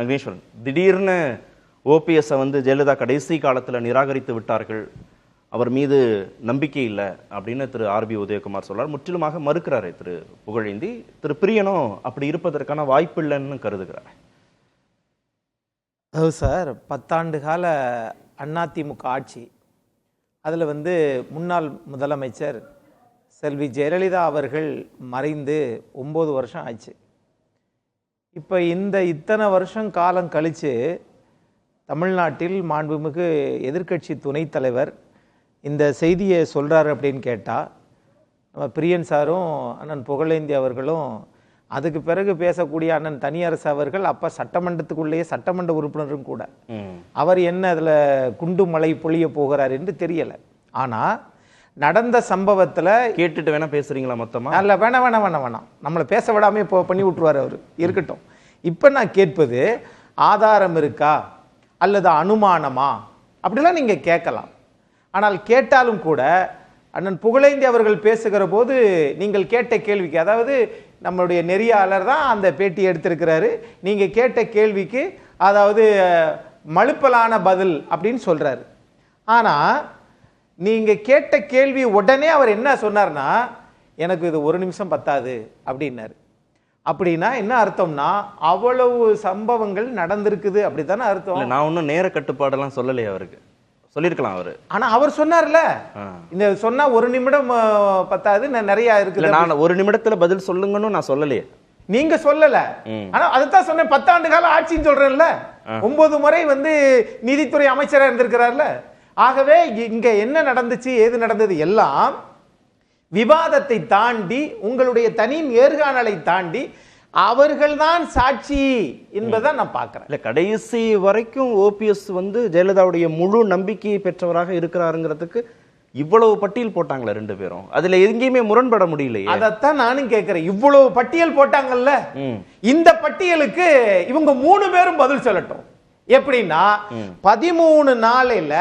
அக்னீஸ்வரன், திடீர்னு ஓபிஎஸ்ஸை வந்து ஜெயலலிதா கடைசி காலத்தில் நிராகரித்து விட்டார்கள், அவர் மீது நம்பிக்கை இல்லை அப்படின்னு திரு ஆர்பி உதயகுமார் சொல்றார். முற்றிலுமாக மறுக்கிறாரு திரு புகழேந்தி. திரு பிரியனும் அப்படி இருப்பதற்கான வாய்ப்பு இல்லைன்னு கருதுகிறார். அதாவது சார், 10 ஆண்டு கால அதிமுக ஆட்சி, அதில் வந்து முன்னாள் முதலமைச்சர் செல்வி ஜெயலலிதா அவர்கள் மறைந்து 9 வருஷம் ஆச்சு. இப்போ இத்தனை வருஷம் காலம் கழித்து தமிழ்நாட்டில் மாண்புமிகு எதிர்க்கட்சி துணைத் தலைவர் இந்த செய்தியை சொல்கிறாரு அப்படின்னு கேட்டால், நம்ம பிரியன் சாரும் அண்ணன் புகழேந்தி அவர்களும், அதுக்கு பிறகு பேசக்கூடிய அண்ணன் தனியரசு அவர்கள் அப்போ சட்டமன்றத்துக்குள்ளேயே சட்டமன்ற உறுப்பினரும் கூட, அவர் என்ன அதில் குண்டு மழை பொழிய போகிறார் என்று தெரியலை. ஆனால் நடந்த சம்பவத்தில் கேட்டுட்டு வேணா பேசுறீங்களா மொத்தமா? அல்ல, வேணாம், நம்மளை பேச விடாமல் இப்போ பண்ணி விட்டுருவார் அவர். இருக்கட்டும். இப்போ நான் கேட்பது, ஆதாரம் இருக்கா அல்லது அனுமானமா அப்படிலாம் நீங்கள் கேட்கலாம். ஆனால் கேட்டாலும் கூட அண்ணன் புகழேந்தி அவர்கள் பேசுகிற போது நீங்கள் கேட்ட கேள்விக்கு, அதாவது நம்மளுடைய நெறியாளர் தான் அந்த பேட்டி எடுத்திருக்கிறாரு, நீங்கள் கேட்ட கேள்விக்கு அதாவது மழுப்பலான பதில் அப்படின்னு சொல்கிறாரு. ஆனால் நீங்கள் கேட்ட கேள்வி உடனே அவர் என்ன சொன்னார்னா, எனக்கு இது 1 நிமிஷம் பத்தாது அப்படின்னாரு. அப்படின்னா என்ன அர்த்தம்னா, அவ்வளவு சம்பவங்கள் நடந்திருக்குது அப்படித்தானே அர்த்தம். நான் ஒன்றும் நேர கட்டுப்பாடெல்லாம் சொல்லலையே அவருக்கு, சொல்லியிருக்கலாம் அவரு. ஆனால் அவர் சொன்னார்ல, இந்த சொன்னா 1 நிமிடம் பத்தாது, நிறைய இருக்குது. நான் 1 நிமிடத்தில் பதில் சொல்லுங்கன்னு நான் சொல்லலையே. நீங்க சொல்லல. ஆனா அதுதான் சொன்னேன், 10 ஆண்டு கால ஆட்சின்னு சொல்றேன்ல, 9 முறை வந்து நீதித்துறை அமைச்சராக இருந்திருக்கிறார்ல. ஆகவே இங்க என்ன நடந்துச்சு, ஏது நடந்தது எல்லாம் விவாதத்தை தாண்டி, உங்களுடைய தனி நேர்காணலை தாண்டி அவர்கள்தான் சாட்சி என்பதை நான் பார்க்கிறேன். இல்ல, கடைசி வரைக்கும் ஓபிஎஸ் வந்து ஜெயலலிதாவுடைய முழு நம்பிக்கையை பெற்றவராக இருக்கிறாருங்கிறதுக்கு இவ்வளவு பட்டியல் போட்டாங்களே 2 பேரும், அதுல எங்கேயுமே முரண்பட முடியலையே. அதைத்தான் நானும் கேட்கிறேன். இவ்வளவு பட்டியல் போட்டாங்கல்ல, இந்த பட்டியலுக்கு இவங்க 3 பேரும் பதில் சொல்லட்டும். எப்படின்னா, 13 நாளில்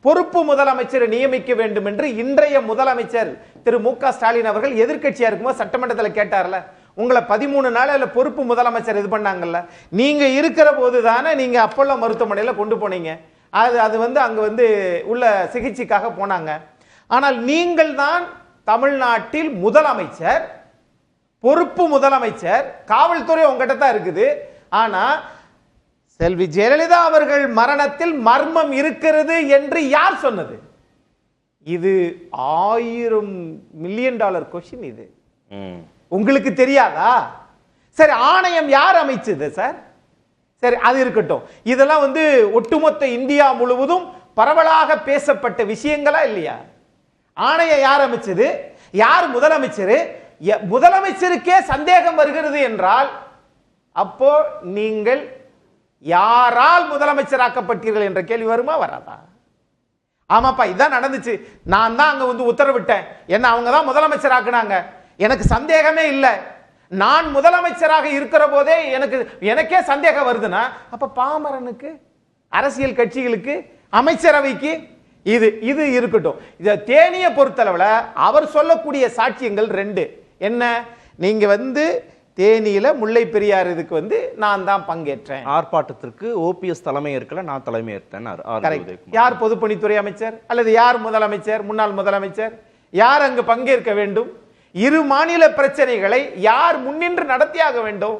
பொறுப்பு முதலமைச்சரை நியமிக்க வேண்டும் என்று இன்றைய முதலமைச்சர் திரு மு.க. ஸ்டாலின் அவர்கள் எதிர்க்கட்சியா இருக்கும்போது சட்டமன்றத்தில் கேட்டார்ல, உங்களை 13 நாளில் பொறுப்பு முதலமைச்சர் இது பண்ணாங்கல்ல, நீங்க இருக்கிற போது தானே நீங்க அப்போலோ மருத்துவமனையில் கொண்டு போனீங்க. அது வந்து அங்க வந்து உள்ள சிகிச்சைக்காக போனாங்க. ஆனால் நீங்கள் தான் தமிழ்நாட்டில் முதலமைச்சர், பொறுப்பு முதலமைச்சர், காவல்துறை உங்ககிட்ட தான் இருக்குது. ஆனா செல்வி ஜெயலலிதா அவர்கள் மரணத்தில் மர்மம் இருக்கிறது என்று யார் சொன்னது? இது $1000 மில்லியன் கொஸ்டின். இது உங்களுக்கு தெரியாதா? சரி, ஆணையம் யார் அமைச்சது சார்? சரி, அது இருக்கட்டும். இதெல்லாம் வந்து ஒட்டுமொத்த இந்தியா முழுவதும் பரவலாக பேசப்பட்ட விஷயங்களா இல்லையா? ஆணையம் யார் அமைச்சது? யார் முதலமைச்சர்? முதலமைச்சருக்கே சந்தேகம் வருகிறது என்றால் அப்போ நீங்கள் யாரால் முதலமைச்சராக்கப்பட்டீர்கள் என்ற கேள்வி வருமா, வராதா? ஆமாப்பா, இதான் நடந்துச்சு, நான் தான் அங்க வந்து உத்தரவிட்டேன், என்ன அவங்க தான் முதலமைச்சராக்குனாங்க, எனக்கு சந்தேகமே இல்லை, நான் முதலமைச்சராக இருக்கிற போதே எனக்கே சந்தேகம் வருதுன்னா, அப்ப பாமரனுக்கு, அரசியல் கட்சிகளுக்கு, அமைச்சரவைக்கு இது இருக்கட்டும். இத தேனியை பொறுத்தளவுல அவர் சொல்லக்கூடிய சாட்சியங்கள் 2. என்ன? நீங்க வந்து தேனியில முல்லை பெரியார் இதுக்கு வந்து நான் தான் பங்கேற்றேன், ஆர்ப்பாட்டத்திற்கு ஓபிஎஸ் தலைமை ஏற்கல, நான் தலைமை ஏற்றேன். யார் பொதுப்பணித்துறை அமைச்சர் அல்லது யார் முதலமைச்சர், முன்னாள் முதலமைச்சர், யார் அங்கு பங்கேற்க வேண்டும்? 2 மாநில பிரச்சனைகளை யார் முன்னின்று நடத்தியாக வேண்டும்?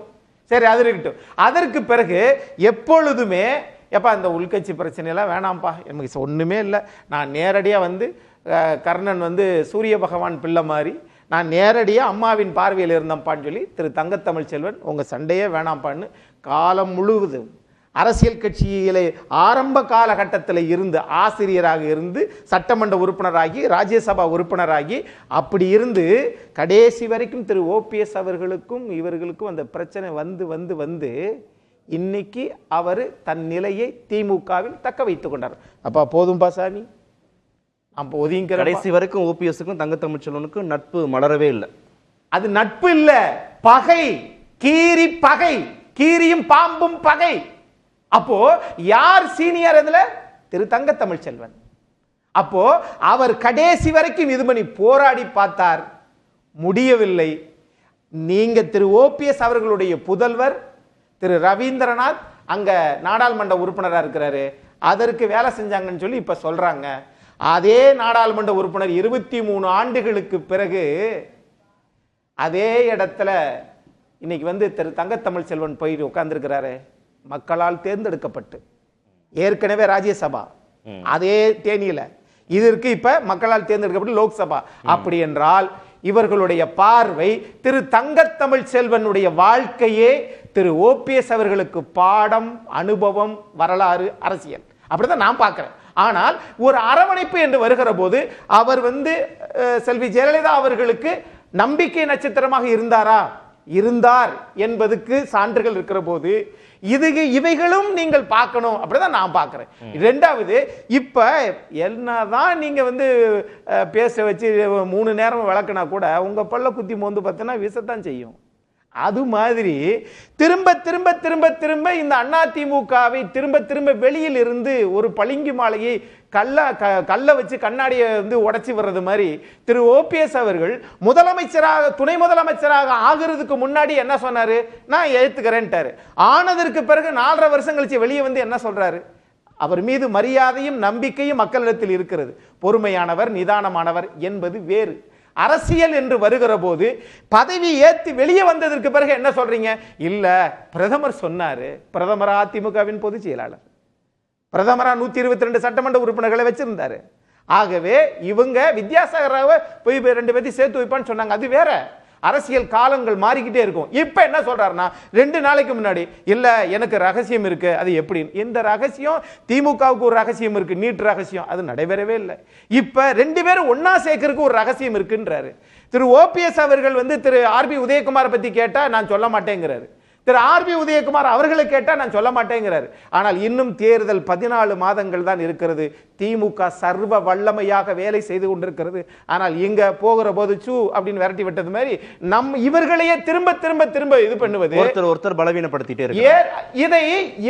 சரி, அது இருக்கட்டும். அதற்கு பிறகு எப்பொழுதுமே எப்பா இந்த உள்கட்சி பிரச்சனையெல்லாம் வேணாம்ப்பா, எனக்கு ஒண்ணுமே இல்லை, நான் நேரடியாக வந்து கர்ணன் வந்து சூரிய பகவான் பிள்ளை மாதிரி நான் நேரடியாக அம்மாவின் பார்வையில் இருந்தப்பான்னு சொல்லி திரு தங்கத்தமிழ் செல்வன் உங்க சண்டையே வேணாம்ப்பான்னு காலம் முழுவதும் அரசியல் கட்சியிலே ஆரம்ப காலகட்டத்தில் இருந்து ஆசிரியராக இருந்து சட்டமன்ற உறுப்பினராகி ராஜ்யசபா உறுப்பினராகி அப்படி இருந்து கடைசி வரைக்கும் திரு ஓபிஎஸ் அவர்களுக்கும் இவர்களுக்கும் அந்த பிரச்சனை வந்து வந்து வந்து இன்னைக்கு அவர் தன் நிலையை திமுகவில் தக்க வைத்துக் கொண்டார். அப்பா போதும் பாசாமி, கடைசி வரைக்கும் ஓபிஎஸ்க்கும் தங்கத்தமிழ்ச்செல்வனுக்கும் நட்பு மலரவே இல்லை. அது நட்பு இல்ல, பகை, கீரி பகை, கீரியும் பாம்பும் பகை. அப்போ யார் சீனியர்? அதுல திரு தங்கத்தமிழ்ச்செல்வன். அப்போ அவர் கடைசி வரைக்கும் இது பண்ணி போராடி பார்த்தார், முடியவில்லை. நீங்க திரு ஓபிஎஸ் அவர்களுடைய புதல்வர் திரு ரவீந்திரநாத் அங்க நாடாளுமன்ற உறுப்பினரா இருக்கிறாரு, அதற்கு வேலை செஞ்சாங்கன்னு சொல்லி இப்ப சொல்றாங்க. அதே நாடாளுமன்ற உறுப்பினர் 23 ஆண்டுகளுக்கு பிறகு அதே இடத்துல இன்னைக்கு வந்து திரு தங்கத்தமிழ் செல்வன் போய் உட்கார்ந்துருக்கிறாரு, மக்களால் தேர்ந்தெடுக்கப்பட்டு. ஏற்கனவே ராஜ்யசபா அதே தேனியில, இதற்கு இப்ப மக்களால் தேர்ந்தெடுக்கப்பட்டு லோக்சபா. அப்படி என்றால் இவர்களுடைய பார்வை திரு தங்கத்தமிழ் செல்வனுடைய வாழ்க்கையே திரு ஓபிஎஸ் அவர்களுக்கு பாடம், அனுபவம், வரலாறு, அரசியல் அப்படிதான் நான் பார்க்கிறேன். ஆனால் ஒரு அரவணைப்பு என்று வருகிற போது அவர் வந்து செல்வி ஜெயலலிதா அவர்களுக்கு நம்பிக்கை நட்சத்திரமாக இருந்தாரா? இருந்தார் என்பதுக்கு சான்றுகள் இருக்கிற போது இவைகளும் நீங்கள் பார்க்கணும், அப்படிதான் நான் பார்க்கிறேன். இரண்டாவது, இப்ப என்னதான் நீங்க வந்து பேச வச்சு 3 நேரம் விளக்குனா கூட உங்க பல்ல குத்தி மோந்து பார்த்தீங்கன்னா விசத்தான் செய்யும். அது மாதிரி திரும்ப திரும்ப திரும்ப திரும்ப இந்த அதிமுகவை திரும்ப திரும்ப வெளியில் இருந்து ஒரு பளிங்கு மாலையை கல்ல வச்சு கண்ணாடியை வந்து உடைச்சி வர்றது மாதிரி திரு ஓபிஎஸ் அவர்கள் முதலமைச்சராக, துணை முதலமைச்சராக ஆகிறதுக்கு முன்னாடி என்ன சொன்னாரு? நான் ஏத்துக்கிறேன்ட்டாரு. ஆனதற்கு பிறகு 4.5 வருஷம் கழிச்சு வெளியே வந்து என்ன சொல்றாரு? அவர் மீது மரியாதையும் நம்பிக்கையும் மக்களிடத்தில் இருக்கிறது. பொறுமையானவர், நிதானமானவர் என்பது வேறு. அரசியல் என்று வருகிற போது பதவி ஏத்து வெளியே வந்ததற்கு பிறகு என்ன சொல்றீங்க? இல்ல பிரதமர் சொன்னாரு. பிரதமர் அதிமுகவின் பொதுச் செயலாளர், பிரதமரா 122 சட்டமன்ற உறுப்பினர்களை வச்சிருந்தாரு. ஆகவே இவங்க வித்யாசாகராவை போய் 2 பேர்த்தையும் சேர்த்து வைப்பான்னு சொன்னாங்க. அது வேற. அரசியல் காலங்கள் மாறிக்கிட்டே இருக்கும். இப்ப என்ன சொல்றாருன்னா, 2 நாளைக்கு முன்னாடி இல்ல எனக்கு ரகசியம் இருக்கு. அது எப்படி? இந்த ரகசியம் திமுகவுக்கு ஒரு ரகசியம் இருக்கு, நீட் ரகசியம், அது நடைபெறவே இல்லை. இப்ப 2 பேரும் ஒன்னா சேர்க்கறதுக்கு ஒரு ரகசியம் இருக்குன்றாரு. திரு ஓபிஎஸ் அவர்கள் வந்து திரு ஆர்பி உதயகுமார் பத்தி கேட்டா நான் சொல்ல மாட்டேங்கிறாரு. திரு ஆர்பி உதயகுமார் அவர்களை கேட்டா நான் சொல்ல மாட்டேங்கிறாரு. ஆனால் இன்னும் தேர்தல் 14 மாதங்கள் தான் இருக்கிறது. திமுக சர்வ வல்லமையாக வேலை செய்து கொண்டிருக்கிறது. ஆனால் இங்க போகிற போது சூ அப்படின்னு விரட்டி விட்டது மாதிரி இவர்களையே திரும்ப திரும்ப திரும்ப இது பண்ணுவது, ஒருத்தர் பலவீனப்படுத்திட்டே இருக்கு.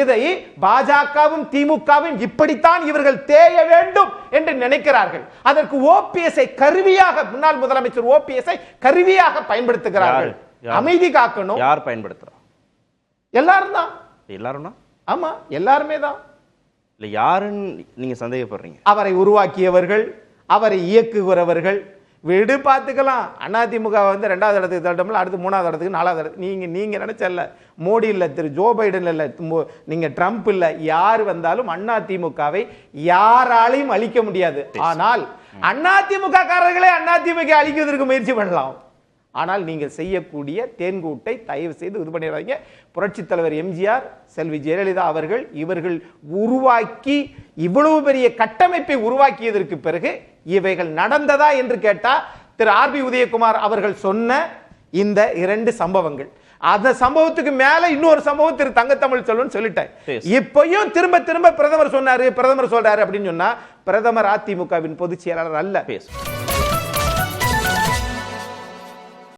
இதை பாஜகவும் திமுகவும் இப்படித்தான் இவர்கள் தேய வேண்டும் என்று நினைக்கிறார்கள். அதற்கு ஓபிஎஸ்ஐ கருவியாக, முன்னாள் முதலமைச்சர் ஓபிஎஸ்ஐ கருவியாக பயன்படுத்துகிறார்கள். அமைதி காக்கணும். யார் பயன்படுத்துறா? எல்லாரும் தான். எல்லாரும்? ஆமா, எல்லாருமே தான். இல்ல யாருன்னு நீங்க சந்தேகப்படுறீங்க? அவரை உருவாக்கியவர்கள், அவரை இயக்குகிறவர்கள். விடு பார்த்துக்கலாம். அதிமுக வந்து 2வது இடத்துக்கு தள்ளட்டோம்ல, அடுத்து 3வது இடத்துக்கு 4வது இடத்துக்கு. நீங்க நினைச்சல மோடி இல்ல, திரு ஜோ பைடன் இல்ல, நீங்க ட்ரம்ப் இல்ல, யார் வந்தாலும் அதிமுகவை யாராலையும் அழிக்க முடியாது. ஆனால் அதிமுக காரர்களே அதிமுக அழிக்கிறதுக்கு முயற்சி பண்ணலாம். ஆனால் நீங்கள் செய்யக்கூடிய தேன்கூட்டை தயவு செய்து இது பண்ணிடுறாங்க. புரட்சி தலைவர் எம்ஜிஆர், செல்வி ஜெயலலிதா அவர்கள் இவர்கள் உருவாக்கி இவ்வளவு பெரிய கட்டமைப்பை உருவாக்கியதற்கு பிறகு இவைகள் நடந்ததா என்று கேட்டா, திரு ஆர்பி உதயகுமார் அவர்கள் சொன்ன இந்த 2 சம்பவங்கள், அந்த சம்பவத்துக்கு மேல இன்னொரு சம்பவம் திரு தங்கத்தமிழ் செல்வன் சொல்லிட்டேன். இப்பயும் திரும்ப திரும்ப பிரதமர் சொன்னாரு, பிரதமர் சொல்றாரு அப்படின்னு சொன்னா, பிரதமர் அதிமுகவின் பொதுச் செயலாளர் அல்ல.